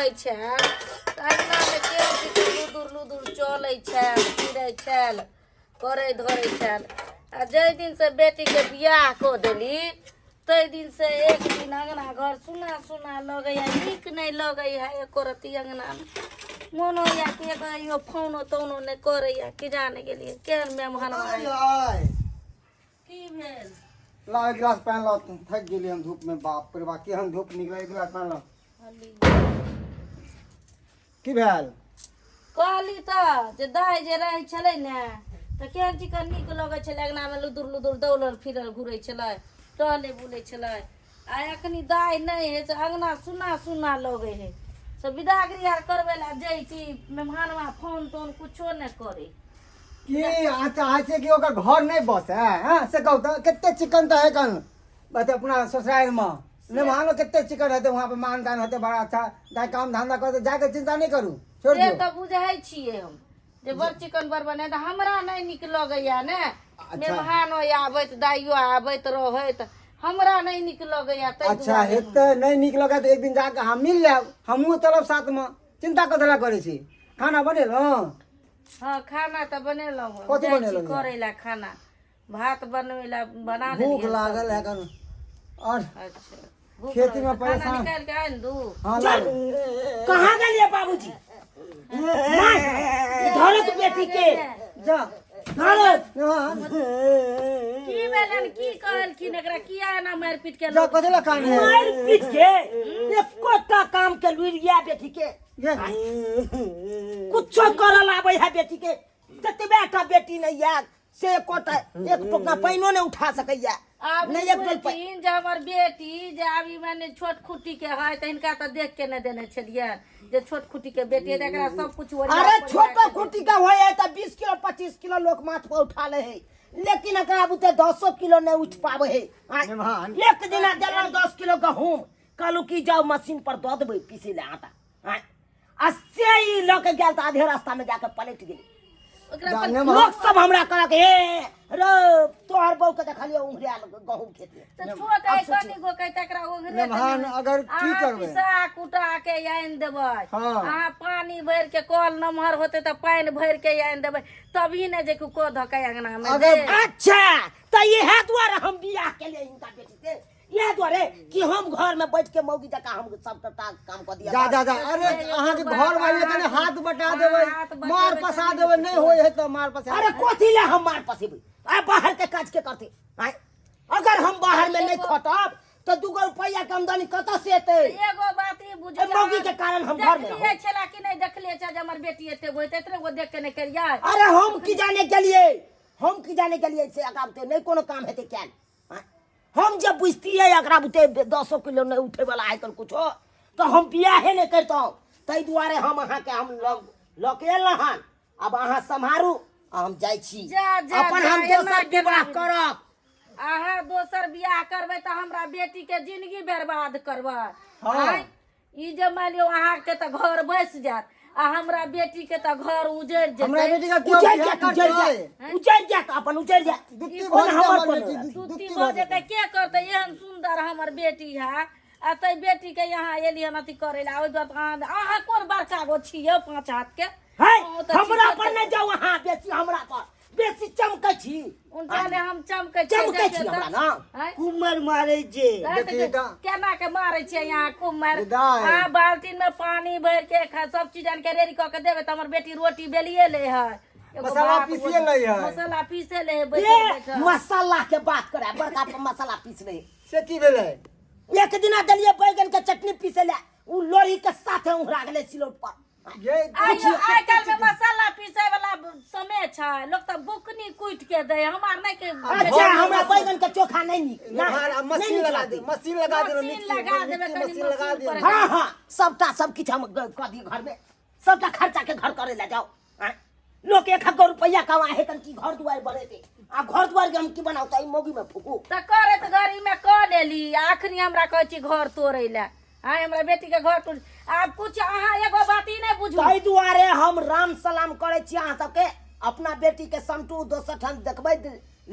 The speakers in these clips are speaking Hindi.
रहै छै अंगना में के लुदुर लुदुर चलै छै फिरै छै करे धरे छै आ जै दिन से बेटी के बियाह क देली तै दिन से एक दिन अंगना घर सुना सुना लगैया नीक नहीं लगैया एको रती अंगना में मन होइया कि यो फोनो तोनो नहीं करैया कि जाने गेलिए केहन मेहमान की भेल ला एक गिलास पानी ला थक गेली हम धूप में बाप रे बाप केहन धूप निकला एक गिलास पानी ला की भेल कहली त जे दाइ जे रहै छलै ने त केहन चिकन नीक लगै छलै अंगना में लुदुर लुदुर दौड़ल फिरल घुरै छलै टहले बुलै छलै आ एखनी दाइ नहीं है से अंगना सुना सुना लगे है से विदागरी आर करबै ला जैती मेहमानवा फोन तोन कुछो नहीं करे की अच्छा आछे कि ओकर घर नहीं बस है हां से कहू त केते चिकन त है कन बते अपना ससुराल में ने मानो केते चिकन है वहां पे मान दान होते बड़ा अच्छा दाइ काम धंधा करते जाके चिंता नहीं करू छोड़ से दियो त बुझै छियै हम जे बड़ चिकन बड़ बने त हमरा नहीं निक लगैया ने मेहमान आबैत दाइयो आबैत रहैत हमरा नहीं निक लगैया तै अच्छा हेते नहीं निक लगा तो एक दिन जाके हम मिल लेब हमहू तरफ साथ में चिंता कथला करे छी खाना बनेलो हाँ खाना तो बनेलो कथी बनेलो करे ला खाना भात बनवे ला बना भूख लागल है कन और अच्छा खेती में खाना परेशान निकाल के आन दू हां ला कहाँ गलिए बाबूजी धरत बेटी के जा धरत की भेलन की कहल की नकरा किया ना मार पीट के जा कथला खाने मार पीट के एको टा काम के लुरिया बेटी के ये कुछो करल आबै है बेटी के ततबे टा बेटी नहीं याद से कोटा एक टोकना पाइनो नहीं उठा सकैया अब नहीं एक टोक जे हमर बेटी जे अभी मैंने छोट खुटी के है त इनका त देख के न देने छलिए जे छोट खुटी के बेटी है एकरा सब कुछ अरे छोटा खुटी का होय है त 20 किलो 25 किलो लोग माथ पर उठा ले है लेकिन एकरा बुते 100 किलो नहीं उठ पावे है मेहमान एक दिन देला 10 किलो गहूम कहलू की जाओ मशीन पर दो देबै पीसे ले आटा अस्से ही लोग गेल त आधे रास्ता में जाके पलट गेली लोग सब हमरा कह के रे तोहर बहू के देखलिए उंगरिया गहूम खेत में त छोट है कनी गो कह तकरा ओगरे मेहमान अगर की करबे पिसा कुटा के आइन देबै हाँ। आ पानी भर के कल नमहर होते त पानी भर के आइन देबै तभी ने जे को धकै अंगना में अगर अच्छा त इहे द्वारा हम बियाह के लिए इनका बेटी से इहे द्वारे कि हम घर में बैठ के मौगी जका हम सब काम कर दिया जा जा जा अरे अहाँ के घर वाले कने हाथ बटा देबै मार पसा देबै नहीं होय है तो मार पसा अरे कोथी ले हम मार पसेबै आ बाहर के काज के करते आय अगर हम बाहर में नहीं खटब तो 2 रुपया के आमदनी कत से एतै एगो बात ई बुझिया मौगी के कारण हम घर में देखलिए छला कि नहीं देखलिए छ जे हमर बेटी एते होइत एतरे गो देख के नहीं करिया अरे हम की जाने के लिए से अगाबते नहीं कोनो काम हेते क्या हम जब बुझती है एकरा बुते 10 किलो नहीं उठे वाला है कल कुछ तो हम बियाहे नहीं करता तै दुआरे हम अहाँ के हम लकेल हन अब अहाँ संभारू हम जाय छी अपन हम दोसर विवाह करब अहाँ दोसर बियाह करबै त हमरा बेटी के जिंदगी बर्बाद करबै हाँ। ई जे मान लियो अहाँ के त घर बस जात आ हमरा बेटी के त घर उजड़ जेतै हमरा बेटी का क्यों उजड़ बियाह जा करतै उजड़ जा अपन उजड़ जा दुत्ती कोन भर हमर हमर कोन बेटी सुती दुत्ती भ भर जेतै के करतै एहन सुंदर हमर बेटी है आ तै बेटी के यहाँ एली हन अथी करे ला ओइ बात अहाँ कोन बड़का गो छियै 5 हाथ के है हमरा पर नहीं जाओ अहाँ बेसी हमरा पर बेसी चमकै छी उनका ले हम चमकै चमकै छी हमरा ना कुमर मारै जे केना के मारै छियै यहाँ कुमर दाइ। आ बाल्टीन में पानी भर के सब चीज आन के रेडी क के देबै त हमर बेटी रोटी बेलिए ले है एगो मसाला भात पीसिए बोल- ले है। मसाला पीसे ले है ये बैठल बैठल मसाला के बात करे बड़का पर मसाला पीस ले से की भेलै एक दिना दलिए बैगन के चटनी पीसे ले उ लोरी के साथे उहरा गेले सिलौट पर ये आइ काल्हि में मसाला पीसे वाला समय छै लोग त बुकनी कुट के दे हमार नहीं के अच्छा हमरा बैगन के चोखा नहीं नीक मेहमान मशीन लगा दे मशीन लगा दे मशीन लगा देबै कनी मशीन लगा मशीन दे पर। हाँ हाँ सबटा सब किछ हम कर दिए घर में सबटा खर्चा के घर करे ले जाओ हाँ? लोग 1 रुपया कमाए है कि घर दुआर बने थे आ घर दुआर के हम की बनाऊ त मोगी में फूकू त करे त गाड़ी में क लेली आखनी हमरा कहै छी घर तोड़ै ले हां हमरा बेटी के घर तोड़ आब कुछ अहाँ एगो बात ही नहीं बुझू ताहि दुआरे हम राम सलाम करे छी अहाँ सबके अपना बेटी के समटू दोसर ठाम देखबै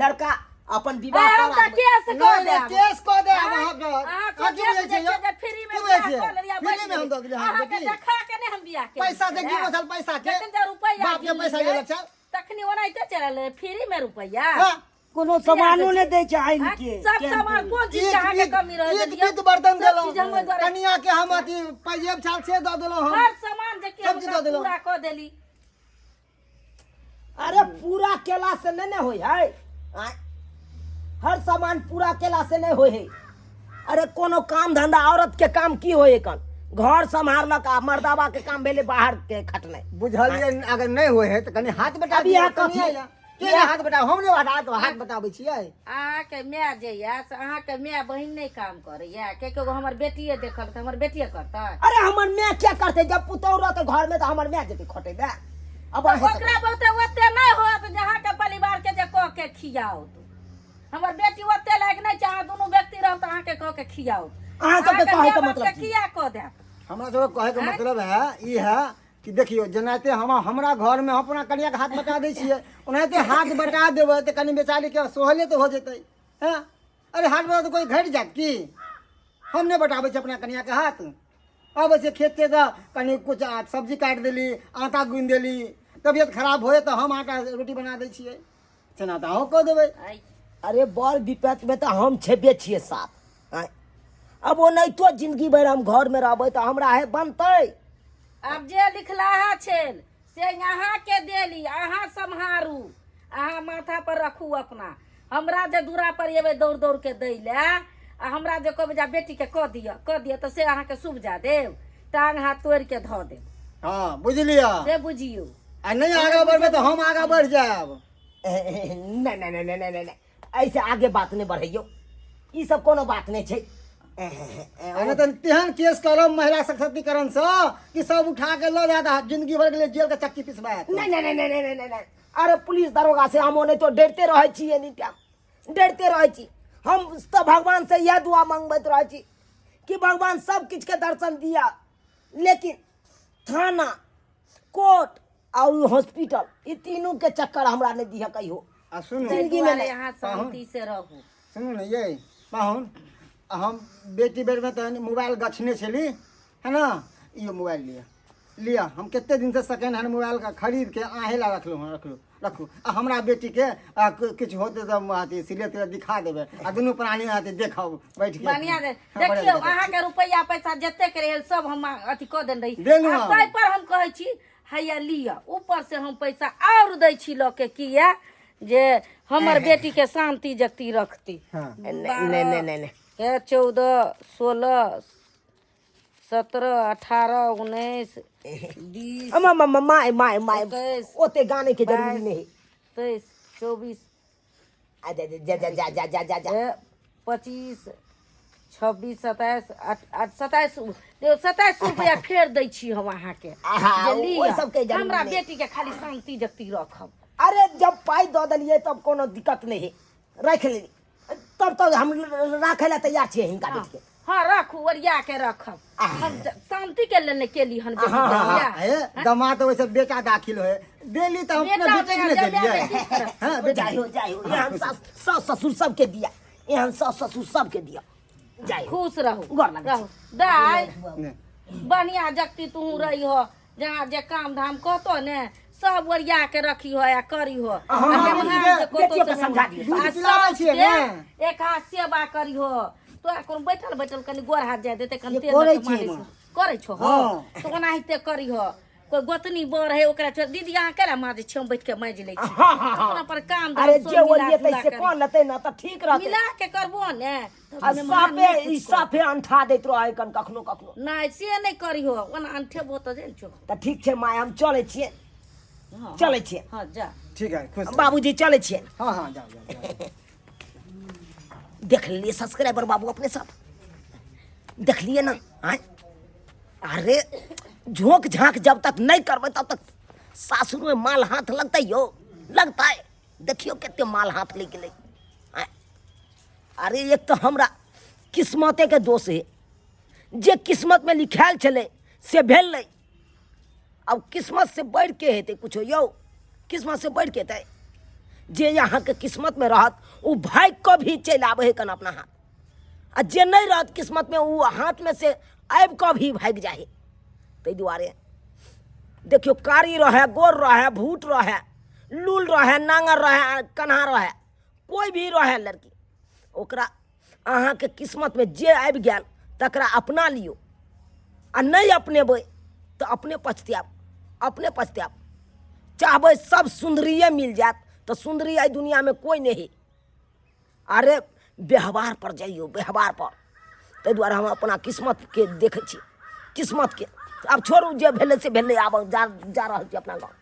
लड़का अपन विवाह हम करा तऽ केस कऽ नहीं देब केस को दे हाँ? वहां पे अहाँ आ के की बोले जे छे जे फ्री में की बियाह बोले छे कऽ लेलियै, फ्री में हम दो दिले हम अहाँ के बेटी देखा के नहीं हम बियाह के पैसा दे की बसल पैसा के जखन जे रुपैया बाप के पैसा ले लच्छा तखनी ओनाहिते चलल फ्री में रुपैया हां कोनो सामानो नहीं दे छै आइन हाँ? के सब सामान कोन चीज के अहाँ के कमी रह एक बीत बर्तन सब चीज हम देलो द्वारा कनिया के हम अथी पैजेब छाल से द देलो हम हर सामान जे के सब चीज दऽ देलहुँ। पूरा कऽ देली अरे पूरा केला से नहीं ना होय है आय? हर सामान पूरा केला से नहीं होय है। अरे कोनो काम धंधा औरत के काम की होय कन घर संभालक आ मर्दावा के काम भेले बाहर के खटने बुझलिए अगर नहीं होए है तो कनी हाथ बटा अभी दिया यहाँ कनिया कथी? या के हाथ बटा हम ने हाथ बताबै छियै अहाँके माय जे यऽ से अहाँके माय बहिन नहीं काम करैया के हमर बेटिए देखल तऽ हमर बेटिए करतै अरे हमर मैं क्या करते जब पुतौह रहते घर में तो हमर मैं जेते खटे बे अब तऽ अहे ओकरा बहुते ओते नहीं होत जे अहाँके परिवार के जे कह के खियाओ हमर बेटी ओते लायक नहीं छै अहाँ दुनू व्यक्ति रहब तऽ अहाँके कह के खियाओ अहाँ सबके कहे के मतलब की? किया कह देत हमरा सब कहे के मतलब है ई है कि देखियो जेनाते हमरा घर में अपना कनिया के हाथ बटा दै छियै ओनाहिते हाथ बटा देबै तऽ कनी बेचारी के सोहले तो हो जेतै हैं अरे हाथ बटा तो कोई घट जात की हम नहीं बटाबै छी अपना कनिया के हाथ अब से खेत से तो कनी कुछ सब्जी काट देली आटा गूंद देली तबियत खराब होए तो हम आटा रोटी बना दै छियै सेना तऽ अहूँ कऽ देबै आई अरे बड़ विपत में तो हम छेबे छिए साथ आय? अब वो नहीं तो जिंदगी भर हम घर में रहबै तो हमरा है बनतै अब जे लिखलाहा छेल से यहाँ के देली अहाँ सम्हारू अहाँ माथा पर रखू अपना हमरा जे दूरा पर एबै दौड़ दौड़ के दै ले आ हमरा जे कहबै जा बेटी के कह दिअ तऽ से अहाँके सुबजा देब टांग हाथ तोड़ के धऽ देब हाँ बुझलियै से बुझियौ आ नहीं आगा बढ़बै तो हम आगा बढ़ जाएब नहीं नहीं नहीं नहीं नहीं नहीं ऐसे आगे बात नहीं बढ़ैयो ई सब कोनो बात नहीं छै अरे तो तेहन केस करम महिला सशक्तिकरण से कि सब उठा के लो जाता जिंदगी भर के लिए जेल के चक्की पिसबाय नहीं नहीं नहीं नहीं नहीं नहीं नहीं अरे पुलिस दरोगा से हम नहीं तो डरते रहे छी एनी टाइम डरते रहे छी हम तो भगवान से यह दुआ मांगबैत रहे छी कि भगवान सब किछ के दर्शन दिया लेकिन थाना कोर्ट और हॉस्पिटल ये तीनों के चक्कर हमरा नहीं दिया कहियो आ सुनू जिंदगी में नहीं। यहाँ शांति से रहू सुनू ने ये पाहुन हम बेटी बेर में तो मोबाइल गछने छली है ना ये मोबाइल लिया हम कितने दिन से सेकेंड हैंड मोबाइल का खरीद के आहे ला रखलू आ हमरा बेटी के किछु होते तो अथी सिले तिले दिखा देबे आ दुनू प्राणी अथी देखाओ बैठ के बढ़िया दे हाँ, बढ़िया देखियो देखा। अहाँके रुपैया पैसा जते के रहल सब हम अथी कऽ देन रही देलहुँ आ हम। ताहि पर हम कहै छी हैया लिअ ऊपर से हम पैसा और दै छी लऽ के किया जे हमर बेटी के शांति जगती रखती हाँ। नहीं नहीं के 14 16 17 18 19 20 माय माय माय इक्कीस, ओते गाने के जरूरी नहीं 23 24 आ जा जा जा जा जा जा जा जा 25 26 27 27 27 रुपया फेर दै छी हम अहाँके आहा, जे लिअ। ओहि सबके जरूरी हमरा नहि। बेटी के खाली शांति जगती रखब अरे जब पाई दो दलिए तब कोनो दिक्कत नहीं है रख लेनी तब तो हम राखे ला तैयार छिए हिनका बेटी के हाँ रखू ओरिया के रखब हम शांति के लेने केली हन बेटी हाँ, के हाँ, बियाह। है दमाद तो वैसे बेटा दाखिल है देली तो हम अपना बेटा बेटी के बेटा ने बेटी देलिए करब। हां बेटा जाई हो यहाँ सास ससुर सबके दिया यहाँ सास ससुर सबके दिया जाई हो खुश रहू गोर लागै रहू दाय ने बढ़िया जगती तू रही हो जहाँ जे काम धाम कहतो ने सब ओरिया के रखी हो या करी हो बेटियों के समझा दिए। दूध पिलाबै छियै ने। एक हाथ सेवा करी हो तोरा कोन बैठल बैठल कनी गोर हाथ जाय देते कनी ये तेल करै लऽ के छियै मालिश माँ। करै छो हो हाँ। तो ओनाहिते करी हो कोई गोतनी बर है ओकरा छोड़ दीदी अहाँ केला माजे छी हम बैठ के माजि लै छी हाँ, हाँ, हाँ। अपना पर काम धाम अरे सब जे मिला ओलिए जुला तैसे करी। कौन लेते ना तो ठीक रहते मिला के करबो ने आ साफे ई साफे अंठा दैत रहे कन कखनो कखनो नहीं से नहीं करी हो ओना अंठेबो तो जेल छो तो ठीक छै माय हम चले छिए हाँ, चले छिए हाँ जा ठीक है खुश रहो। बाबूजी चले छिए हाँ हाँ जाओ जाओ देख लिए सब्सक्राइबर बाबू अपने सब देख लिए ना आय अरे झोंक झांक जब तक नहीं करबे तब तक सासुर में माल हाथ लगता यो लगता है देखियो कितने माल हाथ ले गेले आय अरे एक तो हमरा किस्मते के दोष है जे किस्मत में लिखायल छले से भेल नहीं अब किस्मत से बढ़ के हेते कुछ यौ किस्मत से बढ़ के हेतै जे यहाँ के किस्मत में रहत वो भाग को भी चल आवे कन अपना हाथ, आ जे नहीं रहत किस्मत में वो हाथ में से आब को भी भाग जाए। ताहि दुआरे देखियो कारी रहे, गोर रहे, भूट रहे, लूल रहे, नांगर रहे, कन्हा रहे, कोई भी रहे लड़की, ओकरा अहाँ के किस्मत में जे आबि गेल तकरा अपना लियो, आ नहीं अपनेबै तो अपने पछतायब, अपने पछतायब। चाहबै सब सुंदरिये मिल जात तो सुंदरी आई दुनिया में कोई नहीं। अरे व्यवहार पर जाइयो, व्यवहार पर। ताहि दुआरे हम अपना किस्मत के देखै छी, किस्मत के। अब छोड़ू जे भेलै से भेलै, आब जा रहल छी अपना गाँव।